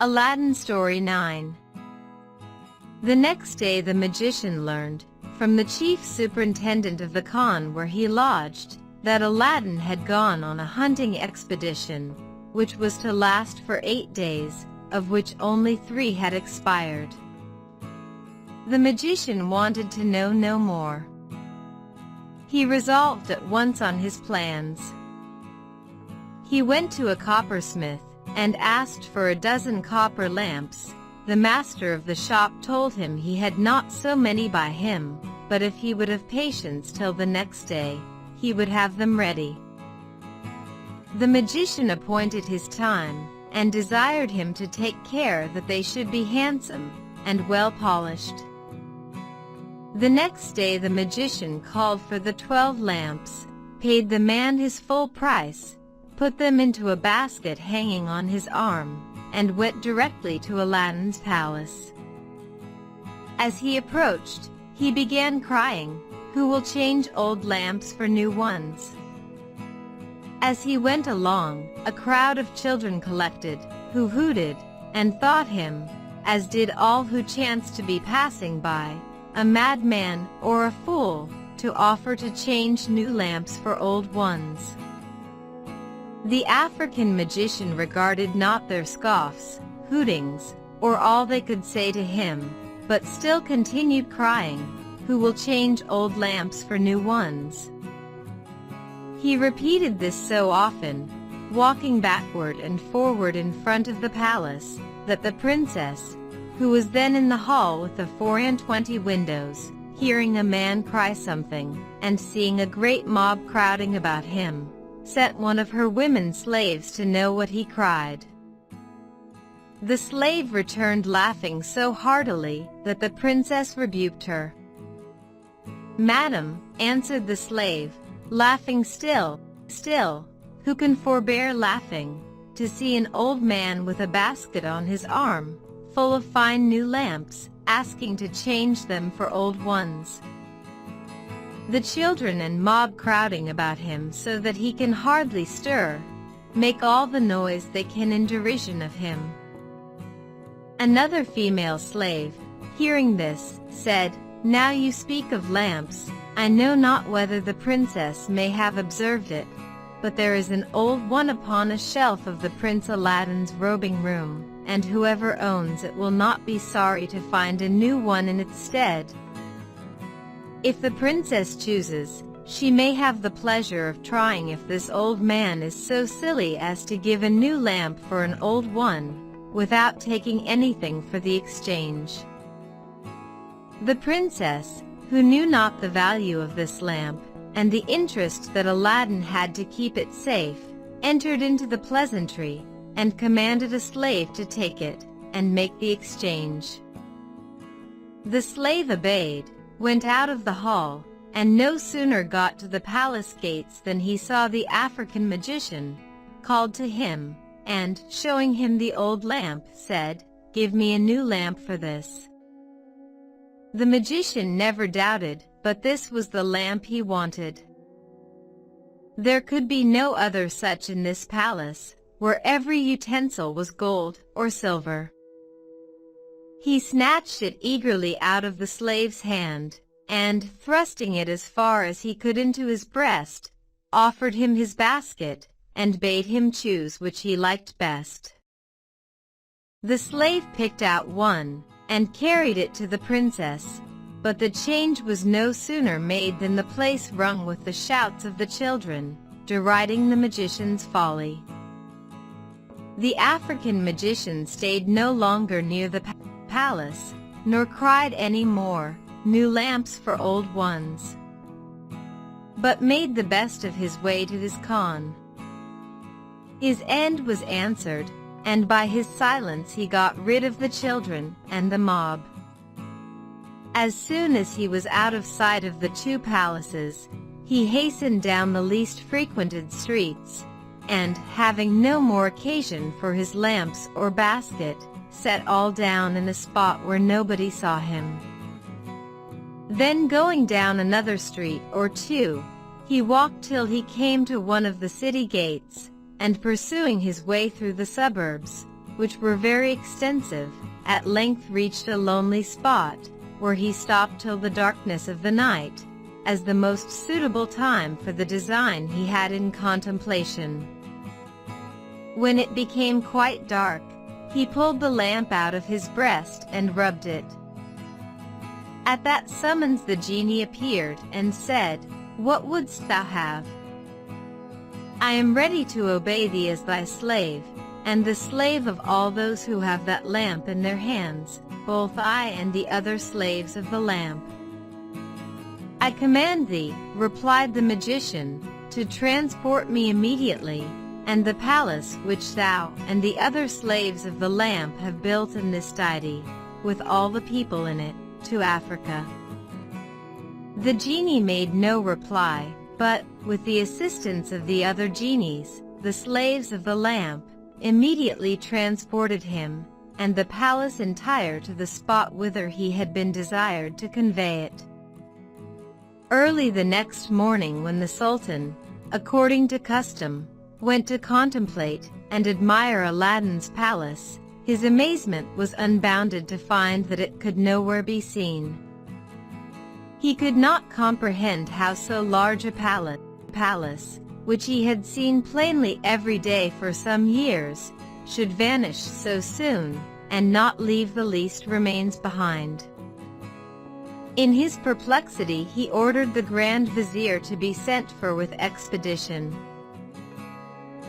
Aladdin Story 9. The next day the magician learned, from the chief superintendent of the Khan where he lodged, that Aladdin had gone on a hunting expedition, which was to last for 8 days, of which only 3 had expired. The magician wanted to know no more. He resolved at once on his plans. He went to a coppersmith and asked for a dozen copper lamps. The master of the shop told him he had not so many by him, but if he would have patience till the next day, he would have them ready. The magician appointed his time, and desired him to take care that they should be handsome and well polished. The next day the magician called for the 12 lamps, paid the man his full price, put them into a basket hanging on his arm, and went directly to Aladdin's palace. As he approached, he began crying, "Who will change old lamps for new ones?" As he went along, a crowd of children collected, who hooted, and thought him, as did all who chanced to be passing by, a madman or a fool, to offer to change new lamps for old ones. The African magician regarded not their scoffs, hootings, or all they could say to him, but still continued crying, "Who will change old lamps for new ones?" He repeated this so often, walking backward and forward in front of the palace, that the princess, who was then in the hall with the 24 windows, hearing a man cry something, and seeing a great mob crowding about him, sent one of her women slaves to know what he cried. The slave returned laughing so heartily that the princess rebuked her. "Madam," answered the slave, laughing still, who can forbear laughing, to see an old man with a basket on his arm, full of fine new lamps, asking to change them for old ones? The children and mob crowding about him so that he can hardly stir, make all the noise they can in derision of him. Another female slave, hearing this, said, "Now you speak of lamps, I know not whether the princess may have observed it, but there is an old one upon a shelf of the Prince Aladdin's robing room, and whoever owns it will not be sorry to find a new one in its stead. If the princess chooses, she may have the pleasure of trying if this old man is so silly as to give a new lamp for an old one, without taking anything for the exchange." The princess, who knew not the value of this lamp, and the interest that Aladdin had to keep it safe, entered into the pleasantry, and commanded a slave to take it, and make the exchange. The slave obeyed, went out of the hall, and no sooner got to the palace gates than he saw the African magician, called to him, and, showing him the old lamp, said, "Give me a new lamp for this." The magician never doubted, but this was the lamp he wanted. There could be no other such in this palace, where every utensil was gold or silver. He snatched it eagerly out of the slave's hand, and, thrusting it as far as he could into his breast, offered him his basket, and bade him choose which he liked best. The slave picked out one, and carried it to the princess, but the change was no sooner made than the place rung with the shouts of the children, deriding the magician's folly. The African magician stayed no longer near the palace, nor cried any more, "New lamps for old ones," but made the best of his way to his Khan. His end was answered, and by his silence he got rid of the children and the mob. As soon as he was out of sight of the 2 palaces, he hastened down the least frequented streets, and, having no more occasion for his lamps or basket, set all down in a spot where nobody saw him. Then going down another street or 2, he walked till he came to one of the city gates, and pursuing his way through the suburbs, which were very extensive, at length reached a lonely spot, where he stopped till the darkness of the night, as the most suitable time for the design he had in contemplation. When it became quite dark, he pulled the lamp out of his breast and rubbed it. At that summons the genie appeared and said, "What wouldst thou have?" "I am ready to obey thee as thy slave, and the slave of all those who have that lamp in their hands, both I and the other slaves of the lamp." "I command thee," replied the magician, "to transport me immediately, and the palace which thou and the other slaves of the lamp have built in this deity, with all the people in it, to Africa." The genie made no reply, but, with the assistance of the other genies, the slaves of the lamp, immediately transported him, and the palace entire to the spot whither he had been desired to convey it. Early the next morning when the Sultan, according to custom, went to contemplate and admire Aladdin's palace, his amazement was unbounded to find that it could nowhere be seen. He could not comprehend how so large a palace, which he had seen plainly every day for some years, should vanish so soon, and not leave the least remains behind. In his perplexity he ordered the Grand Vizier to be sent for with expedition.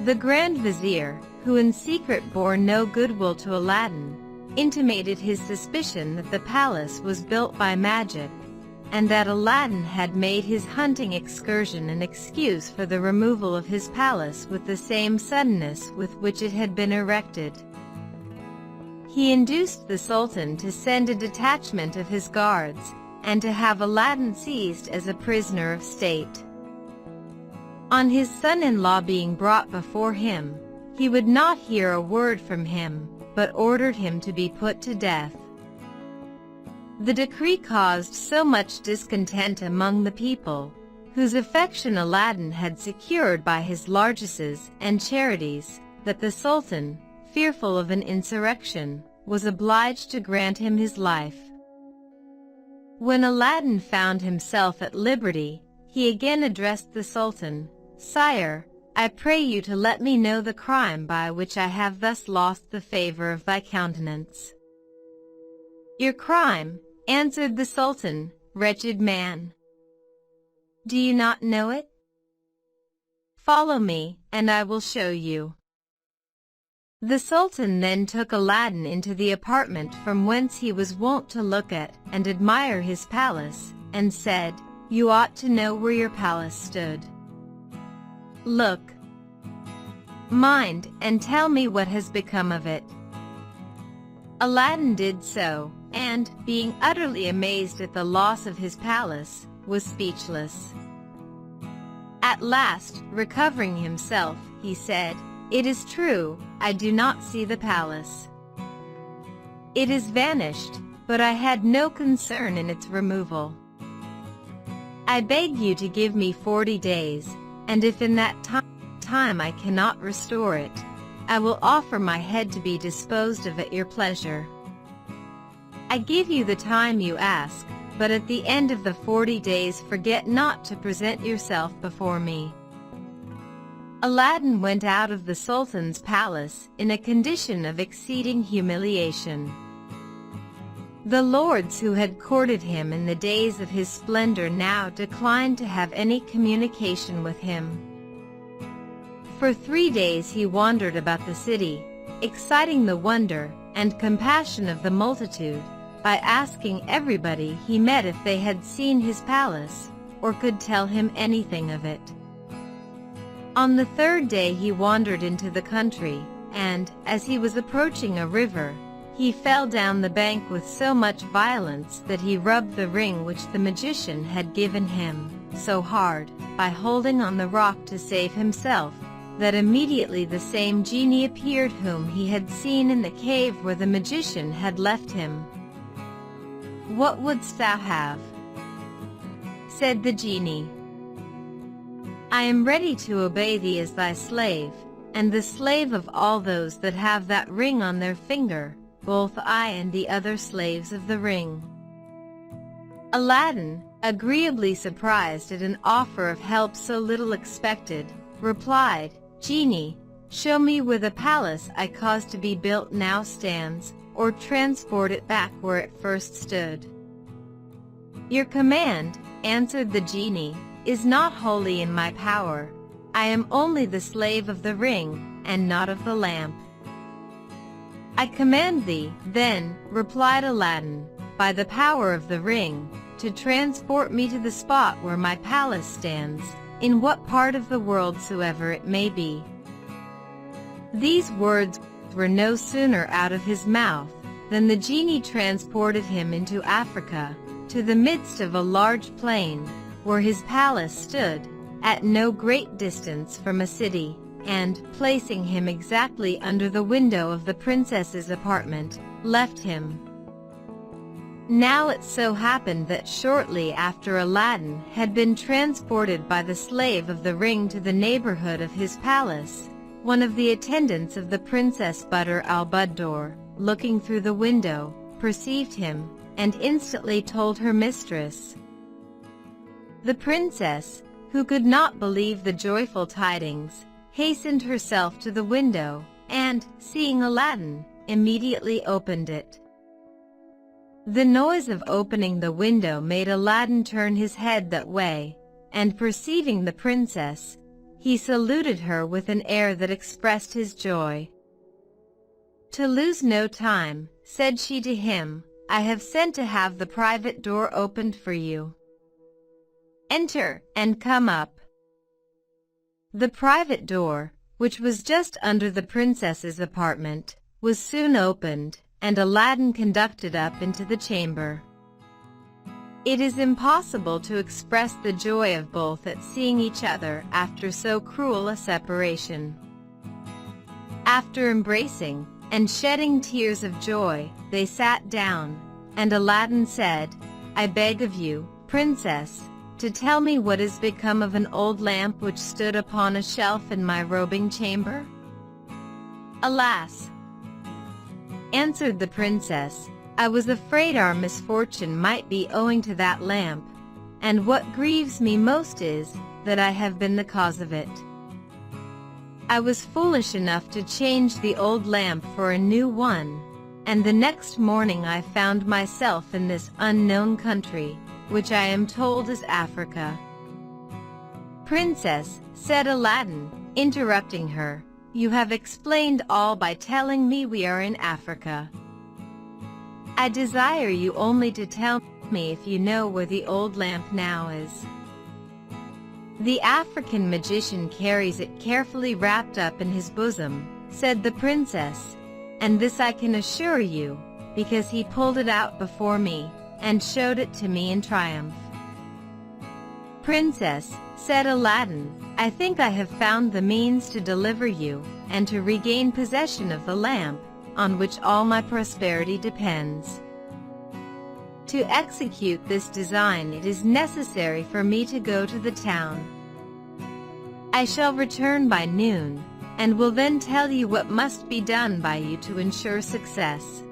The Grand Vizier, who in secret bore no goodwill to Aladdin, intimated his suspicion that the palace was built by magic, and that Aladdin had made his hunting excursion an excuse for the removal of his palace with the same suddenness with which it had been erected. He induced the Sultan to send a detachment of his guards, and to have Aladdin seized as a prisoner of state. On his son-in-law being brought before him, he would not hear a word from him, but ordered him to be put to death. The decree caused so much discontent among the people, whose affection Aladdin had secured by his largesses and charities, that the Sultan, fearful of an insurrection, was obliged to grant him his life. When Aladdin found himself at liberty, he again addressed the Sultan, "Sire, I pray you to let me know the crime by which I have thus lost the favor of thy countenance." "Your crime," answered the Sultan, "wretched man. Do you not know it? Follow me, and I will show you." The Sultan then took Aladdin into the apartment from whence he was wont to look at and admire his palace, and said, "You ought to know where your palace stood. Look, mind, and tell me what has become of it." Aladdin did so, and, being utterly amazed at the loss of his palace, was speechless. At last, recovering himself, he said, "It is true, I do not see the palace. It is vanished, but I had no concern in its removal. I beg you to give me 40 days, and if in that time I cannot restore it, I will offer my head to be disposed of at your pleasure. I give you the time you ask, but at the end of the 40 days forget not to present yourself before me." Aladdin went out of the Sultan's palace in a condition of exceeding humiliation. The lords who had courted him in the days of his splendor now declined to have any communication with him. For 3 days he wandered about the city, exciting the wonder and compassion of the multitude, by asking everybody he met if they had seen his palace, or could tell him anything of it. On the 3rd day he wandered into the country, and, as he was approaching a river, he fell down the bank with so much violence that he rubbed the ring which the magician had given him so hard, by holding on the rock to save himself, that immediately the same genie appeared whom he had seen in the cave where the magician had left him. "What wouldst thou have?" said the genie. "I am ready to obey thee as thy slave, and the slave of all those that have that ring on their finger, both I and the other slaves of the ring." Aladdin, agreeably surprised at an offer of help so little expected, replied, "Genie, show me where the palace I caused to be built now stands, or transport it back where it first stood." "Your command," answered the genie, "is not wholly in my power. I am only the slave of the ring, and not of the lamp." "I command thee, then," replied Aladdin, "by the power of the ring, to transport me to the spot where my palace stands, in what part of the world soever it may be." These words were no sooner out of his mouth than the genie transported him into Africa, to the midst of a large plain, where his palace stood, at no great distance from a city, and, placing him exactly under the window of the princess's apartment, left him. Now it so happened that shortly after Aladdin had been transported by the slave of the ring to the neighborhood of his palace, one of the attendants of the Princess Badr al-Buddoor, looking through the window, perceived him, and instantly told her mistress. The princess, who could not believe the joyful tidings, hastened herself to the window, and, seeing Aladdin, immediately opened it. The noise of opening the window made Aladdin turn his head that way, and perceiving the princess, he saluted her with an air that expressed his joy. "To lose no time," said she to him, "I have sent to have the private door opened for you. Enter, and come up." The private door, which was just under the princess's apartment, was soon opened, and Aladdin conducted up into the chamber. It is impossible to express the joy of both at seeing each other after so cruel a separation. After embracing, and shedding tears of joy, they sat down, and Aladdin said, "I beg of you, princess, to tell me what has become of an old lamp which stood upon a shelf in my robing chamber?" "Alas," answered the princess, "I was afraid our misfortune might be owing to that lamp, and what grieves me most is, that I have been the cause of it. I was foolish enough to change the old lamp for a new one, and the next morning I found myself in this unknown country, which I am told is Africa." "Princess," said Aladdin, interrupting her, "you have explained all by telling me we are in Africa. I desire you only to tell me if you know where the old lamp now is." "The African magician carries it carefully wrapped up in his bosom," said the princess, "and this I can assure you, because he pulled it out before me, and showed it to me in triumph." "Princess," said Aladdin, "I think I have found the means to deliver you, and to regain possession of the lamp, on which all my prosperity depends. To execute this design it is necessary for me to go to the town. I shall return by noon, and will then tell you what must be done by you to ensure success.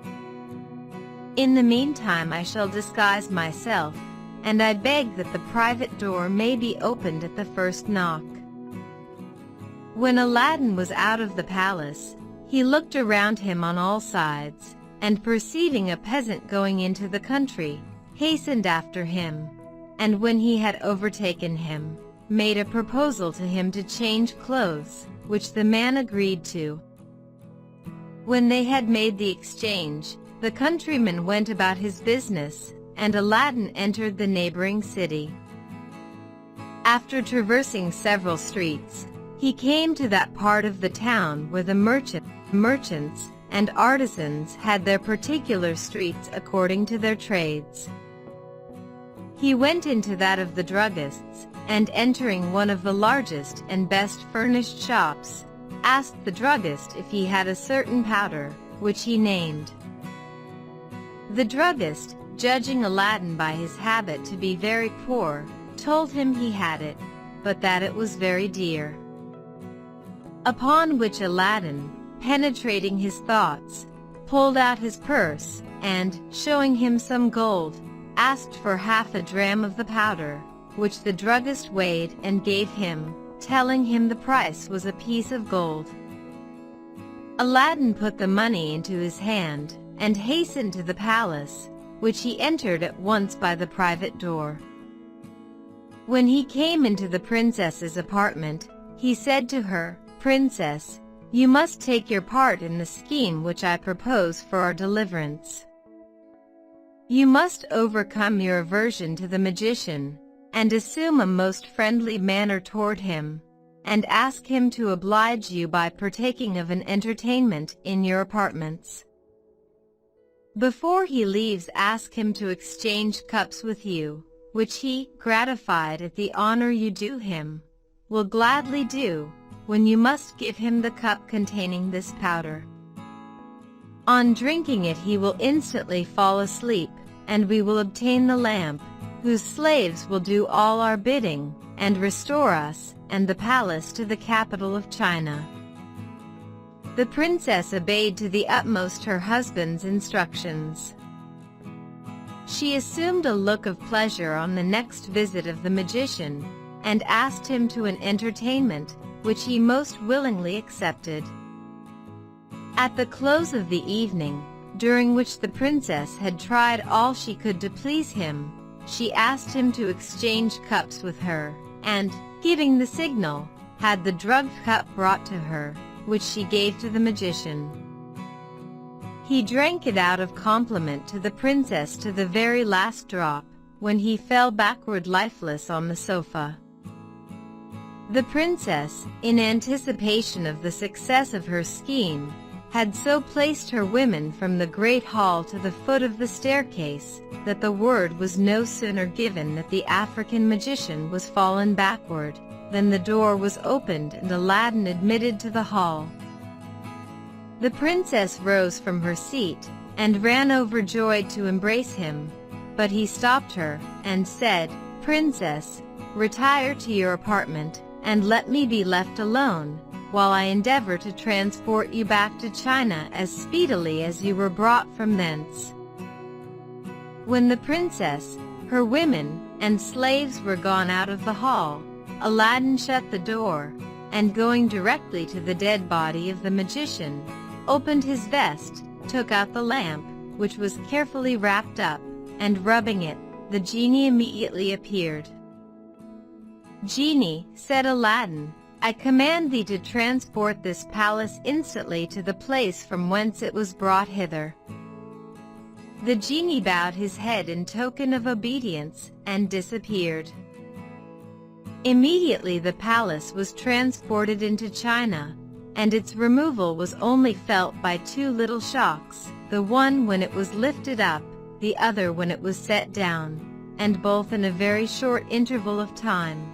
In the meantime I shall disguise myself, and I beg that the private door may be opened at the first knock." When Aladdin was out of the palace, he looked around him on all sides, and perceiving a peasant going into the country, hastened after him, and when he had overtaken him, made a proposal to him to change clothes, which the man agreed to. When they had made the exchange, the countryman went about his business, and Aladdin entered the neighboring city. After traversing several streets, he came to that part of the town where the merchants and artisans had their particular streets according to their trades. He went into that of the druggists, and entering one of the largest and best furnished shops, asked the druggist if he had a certain powder, which he named. The druggist, judging Aladdin by his habit to be very poor, told him he had it, but that it was very dear. Upon which Aladdin, penetrating his thoughts, pulled out his purse, and, showing him some gold, asked for half a dram of the powder, which the druggist weighed and gave him, telling him the price was a piece of gold. Aladdin put the money into his hand, and hastened to the palace, which he entered at once by the private door. When he came into the princess's apartment, he said to her, "Princess, you must take your part in the scheme which I propose for our deliverance. You must overcome your aversion to the magician, and assume a most friendly manner toward him, and ask him to oblige you by partaking of an entertainment in your apartments. Before he leaves, ask him to exchange cups with you, which he, gratified at the honor you do him, will gladly do, when you must give him the cup containing this powder. On drinking it he will instantly fall asleep, and we will obtain the lamp, whose slaves will do all our bidding, and restore us and the palace to the capital of China." The princess obeyed to the utmost her husband's instructions. She assumed a look of pleasure on the next visit of the magician, and asked him to an entertainment, which he most willingly accepted. At the close of the evening, during which the princess had tried all she could to please him, she asked him to exchange cups with her, and, giving the signal, had the drugged cup brought to her, which she gave to the magician. He drank it out of compliment to the princess to the very last drop, when he fell backward lifeless on the sofa. The princess, in anticipation of the success of her scheme, had so placed her women from the great hall to the foot of the staircase, that the word was no sooner given that the African magician was fallen backward, than the door was opened and Aladdin admitted to the hall. The princess rose from her seat, and ran overjoyed to embrace him, but he stopped her, and said, "Princess, retire to your apartment, and let me be left alone, while I endeavor to transport you back to China as speedily as you were brought from thence." When the princess, her women, and slaves were gone out of the hall, Aladdin shut the door, and going directly to the dead body of the magician, opened his vest, took out the lamp, which was carefully wrapped up, and rubbing it, the genie immediately appeared. "Genie," said Aladdin, "I command thee to transport this palace instantly to the place from whence it was brought hither." The genie bowed his head in token of obedience, and disappeared. Immediately the palace was transported into China, and its removal was only felt by two little shocks, the one when it was lifted up, the other when it was set down, and both in a very short interval of time.